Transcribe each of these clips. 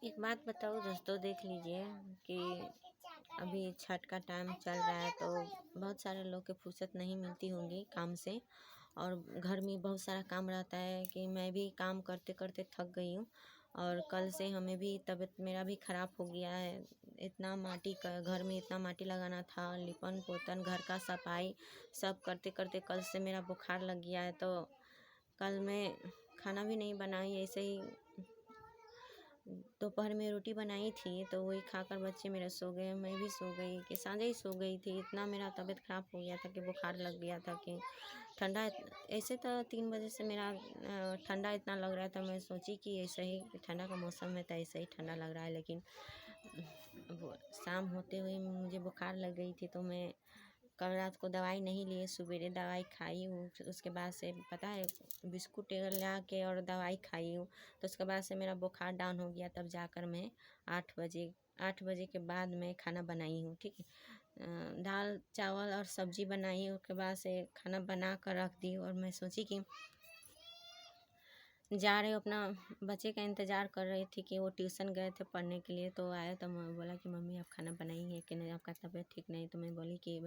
एक बात बताओ दोस्तों, देख लीजिए कि अभी छठ का टाइम चल रहा है तो बहुत सारे लोग के फुर्सत नहीं मिलती होंगी काम से। और घर में बहुत सारा काम रहता है कि मैं भी काम करते करते थक गई हूँ। और कल से हमें भी तबीयत मेरा भी ख़राब हो गया है। इतना माटी का घर में इतना माटी लगाना था, लिपन पोतन घर का सफाई सब करते करते कल से मेरा बुखार लग गया है। तो कल मैं खाना भी नहीं बनाई, ऐसे ही दोपहर में रोटी बनाई थी तो वही खाकर बच्चे मेरे सो गए, मैं भी सो गई कि साँझे ही सो गई थी। इतना मेरा तबीयत ख़राब हो गया था कि बुखार लग गया था कि ठंडा। ऐसे तो 3 बजे से मेरा ठंडा इतना लग रहा था। मैं सोची कि ऐसे ही ठंडा का मौसम है तो ऐसे ही ठंडा लग रहा है, लेकिन वो शाम होते हुए मुझे बुखार लग गई थी। तो मैं कल रात को दवाई नहीं लिए, सवेरे दवाई खाई हूँ। उसके बाद से पता है बिस्कुट ला के और दवाई खाई हूँ। तो उसके बाद से मेरा बुखार डाउन हो गया, तब जाकर मैं 8 बजे के बाद मैं खाना बनाई हूँ। ठीक है, दाल चावल और सब्जी बनाई। उसके बाद से खाना बना कर रख दी और मैं सोची कि जा रहे हो, अपना बच्चे का इंतज़ार कर रही थी कि वो ट्यूशन गए थे पढ़ने के लिए। तो आया तो मैं बोला कि मम्मी आप खाना बनाई है कि नहीं, आपका तबीयत ठीक नहीं। तो मैं बोली कि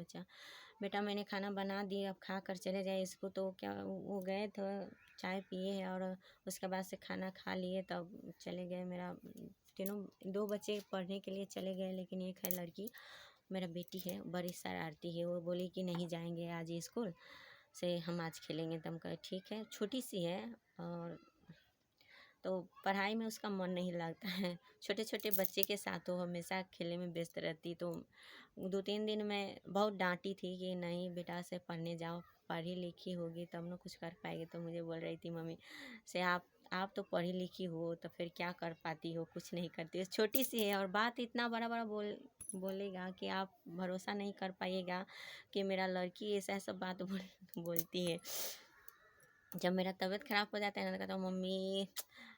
बेटा मैंने खाना बना दी, अब खा कर चले जाए इसको। तो क्या वो गए थे, चाय पिए और उसके बाद से खाना खा लिए तब चले गए। मेरा तीनों 2 बच्चे पढ़ने के लिए चले गए, लेकिन एक है लड़की, मेरा बेटी है, बड़ी शरारती है। वो बोली कि नहीं जाएंगे आज स्कूल से, हम आज खेलेंगे। तो हम कहे ठीक है, छोटी सी है और तो पढ़ाई में उसका मन नहीं लगता है। छोटे छोटे बच्चे के साथ वो हमेशा खेलने में व्यस्त रहती। तो 2-3 दिन में बहुत डांटी थी कि नहीं बेटा से पढ़ने जाओ, पढ़ी लिखी होगी तब ना कुछ कर पाएगी। तो मुझे बोल रही थी मम्मी से आप तो पढ़ी लिखी हो तो फिर क्या कर पाती हो, कुछ नहीं करती हो, छोटी सी है। और बात इतना बड़ा बड़ा बोलेगा कि आप भरोसा नहीं कर पाइएगा कि मेरा लड़की ऐसा ऐसा बात बोलती है। जब मेरा तबीयत ख़राब हो जाता है ना, तो कहता हूँ मम्मी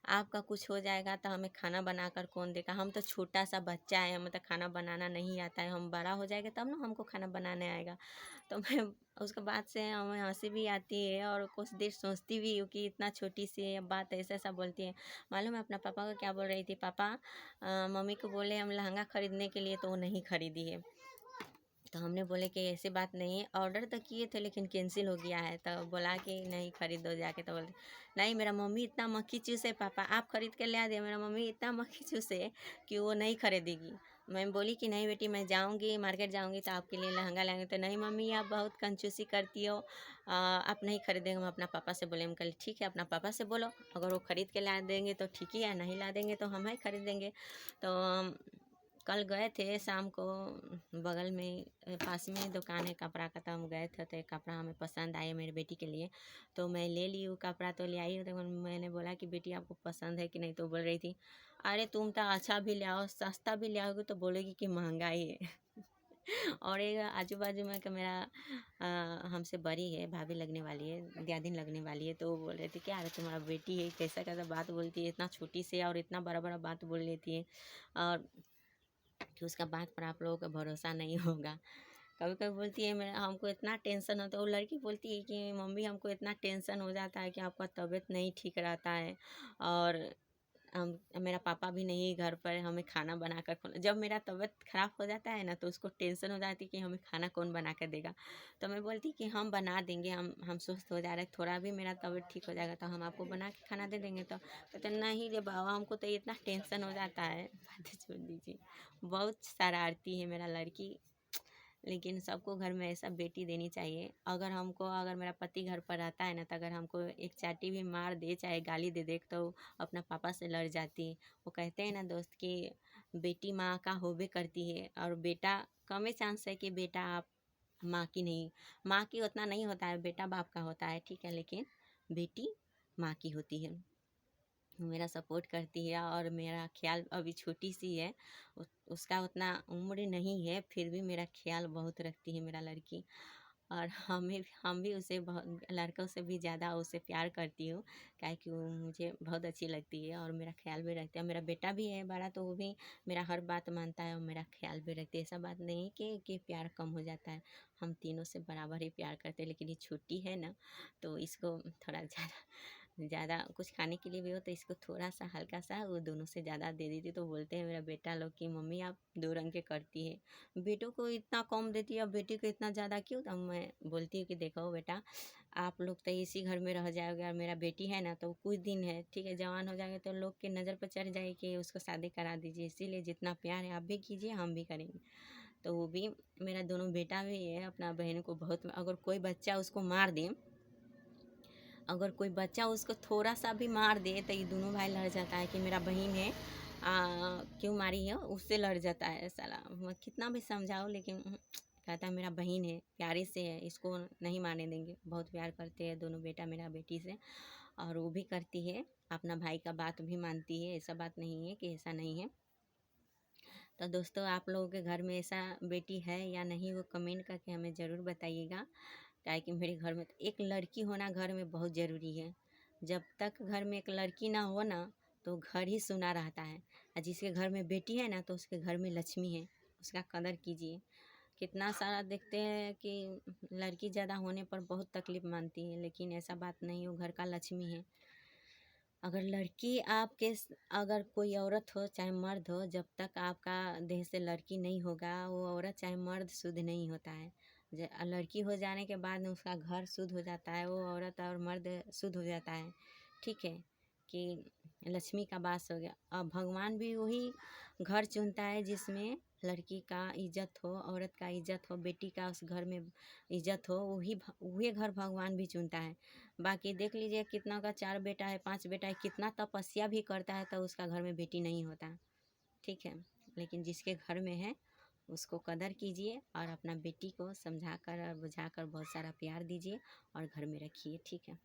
आपका कुछ हो जाएगा तो हमें खाना बनाकर कौन देगा, हम तो छोटा सा बच्चा है, हमें तो खाना बनाना नहीं आता है, हम बड़ा हो जाएंगे तब ना हमको खाना बनाने आएगा। तो मैं उसके बाद से हमें हंसी भी आती है और कुछ देर सोचती भी हूँ कि इतना छोटी सी है बात ऐसा ऐसा बोलती है। मालूम है अपना पापा को क्या बोल रही थी, पापा मम्मी को बोले हम लहंगा खरीदने के लिए तो वो नहीं खरीदी है। तो हमने बोले कि ऐसी बात नहीं है, ऑर्डर तो किए थे लेकिन कैंसिल हो गया है। तो बोला कि नहीं खरीदो जाके। तो बोलते नहीं मेरा मम्मी इतना मक्खी चूस है, पापा आप खरीद के ले आ दिए, मेरा मम्मी इतना मक्खी चूस है कि वो नहीं खरीदेगी। मैं बोली कि नहीं बेटी मैं जाऊंगी मार्केट जाऊंगी तो आपके लिए लहंगा लाएंगे। तो नहीं मम्मी आप बहुत कंजूसी करती हो, आप नहीं खरीदेंगे। हम अपना पापा से बोले, हम कल ठीक है अपना पापा से बोलो, अगर वो खरीद के ला देंगे तो ठीक ही है, नहीं ला देंगे तो हम ही खरीदेंगे। तो कल गए थे शाम को, बगल में पास में दुकान है कपड़ा का, तो हम गए थे तो कपड़ा हमें पसंद आया मेरी बेटी के लिए। तो मैं ले ली हूँ कपड़ा, तो ले आई हूँ। तो मैंने बोला कि बेटी आपको पसंद है कि नहीं। तो बोल रही थी अरे तुम तो अच्छा भी ले आओ, सस्ता भी ले आओगे तो बोलेगी कि महंगाई है। और एक आजू बाजू में का मेरा हमसे बड़ी है, भाभी लगने वाली है, दियादिन लगने वाली है। तो वो बोल रहे थे कि अरे तुम्हारा बेटी है कैसा कैसा बात बोलती है, इतना छोटी से और इतना बड़ा बड़ा बात बोल लेती है, और कि उसका बात पर आप लोगों का भरोसा नहीं होगा। कभी कभी बोलती है मेरा हमको इतना टेंशन होता है, वो लड़की बोलती है कि मम्मी हमको इतना टेंशन हो जाता है कि आपका तबीयत नहीं ठीक रहता है, और मेरा पापा भी नहीं घर पर, हमें खाना बना कर जब मेरा तबीयत ख़राब हो जाता है ना तो उसको टेंशन हो जाती है कि हमें खाना कौन बना कर देगा। तो मैं बोलती कि हम बना देंगे, हम सुस्त हो जा रहे हैं, थोड़ा भी मेरा तबीयत ठीक हो जाएगा तो हम आपको बना के खाना दे देंगे। तो कहते नहीं रे बाबा हमको तो इतना टेंशन हो जाता है। बातें छोड़ दीजिए, बहुत शरारती है मेरा लड़की। लेकिन सबको घर में ऐसा बेटी देनी चाहिए। अगर मेरा पति घर पर रहता है ना, तो अगर हमको एक चाटी भी मार दे चाहे गाली दे दे तो अपना पापा से लड़ जाती है। वो कहते हैं ना दोस्त कि बेटी माँ का होबे करती है, और बेटा कम ही चांस है कि बेटा आप माँ की नहीं, माँ की उतना नहीं होता है, बेटा बाप का होता है ठीक है, लेकिन बेटी माँ की होती है। मेरा सपोर्ट करती है और मेरा ख्याल, अभी छोटी सी है, उसका उतना उम्र नहीं है, फिर भी मेरा ख्याल बहुत रखती है मेरा लड़की। और हम भी उसे बहुत, लड़कों से भी ज़्यादा उसे प्यार करती हूँ, क्या कि वो मुझे बहुत अच्छी लगती है और मेरा ख्याल भी रखती है। मेरा बेटा भी है बड़ा, तो वो भी मेरा हर बात मानता है और मेरा ख्याल भी रखती है। ऐसा बात नहीं कि प्यार कम हो जाता है, हम तीनों से बराबर ही प्यार करते हैं। लेकिन ये छोटी है ना तो इसको थोड़ा ज़्यादा ज़्यादा कुछ खाने के लिए भी हो तो इसको थोड़ा सा हल्का सा वो दोनों से ज़्यादा दे देती। तो बोलते हैं मेरा बेटा लोग कि मम्मी आप दो रंग के करती है, बेटों को इतना कम देती है और बेटी को इतना ज़्यादा क्यों। तब मैं बोलती हूँ कि देखो बेटा, आप लोग तो इसी घर में रह जाओगे और मेरा बेटी है ना तो कुछ दिन है, ठीक है, जवान हो जाएगा तो लोग के नज़र पर चढ़ जाए कि उसको शादी करा दीजिए, इसीलिए जितना प्यार है आप भी कीजिए, हम भी करेंगे। तो वो भी मेरा दोनों बेटा भी है अपना बहन को बहुत, अगर कोई बच्चा उसको मार दे, अगर कोई बच्चा उसको थोड़ा सा भी मार दे तो ये दोनों भाई लड़ जाता है कि मेरा बहन है, क्यों मारी है, उससे लड़ जाता है साला। मैं कितना भी समझाओ लेकिन कहता है मेरा बहन है, प्यारे से है, इसको नहीं मारने देंगे। बहुत प्यार करते हैं दोनों बेटा मेरा बेटी से, और वो भी करती है अपना भाई का बात भी मानती है, ऐसा बात नहीं है कि ऐसा नहीं है। तो दोस्तों आप लोगों के घर में ऐसा बेटी है या नहीं वो कमेंट करके हमें ज़रूर बताइएगा। क्या कि मेरे घर में तो एक लड़की होना घर में बहुत ज़रूरी है। जब तक घर में एक लड़की ना हो ना तो घर ही सुना रहता है, और जिसके घर में बेटी है ना तो उसके घर में लक्ष्मी है, उसका कदर कीजिए। कितना सारा देखते हैं कि लड़की ज़्यादा होने पर बहुत तकलीफ मानती है, लेकिन ऐसा बात नहीं, वो घर का लक्ष्मी है। अगर लड़की आपके अगर कोई औरत हो चाहे मर्द हो, जब तक आपका देह से लड़की नहीं होगा वो औरत चाहे मर्द शुद्ध नहीं होता है। लड़की हो जाने के बाद में उसका घर शुद्ध हो जाता है, वो औरत और मर्द शुद्ध हो जाता है। ठीक है कि लक्ष्मी का वास हो गया। अब भगवान भी वही घर चुनता है जिसमें लड़की का इज्जत हो, औरत का इज्जत हो, बेटी का उस घर में इज्जत हो, वही घर भगवान भी चुनता है। बाकी देख लीजिए कितना का 4 बेटा है 5 बेटा है, कितना तपस्या भी करता है तो उसका घर में बेटी नहीं होता। ठीक है, लेकिन जिसके घर में है उसको कदर कीजिए और अपना बेटी को समझाकर और बुझाकर बहुत सारा प्यार दीजिए और घर में रखिए। ठीक है।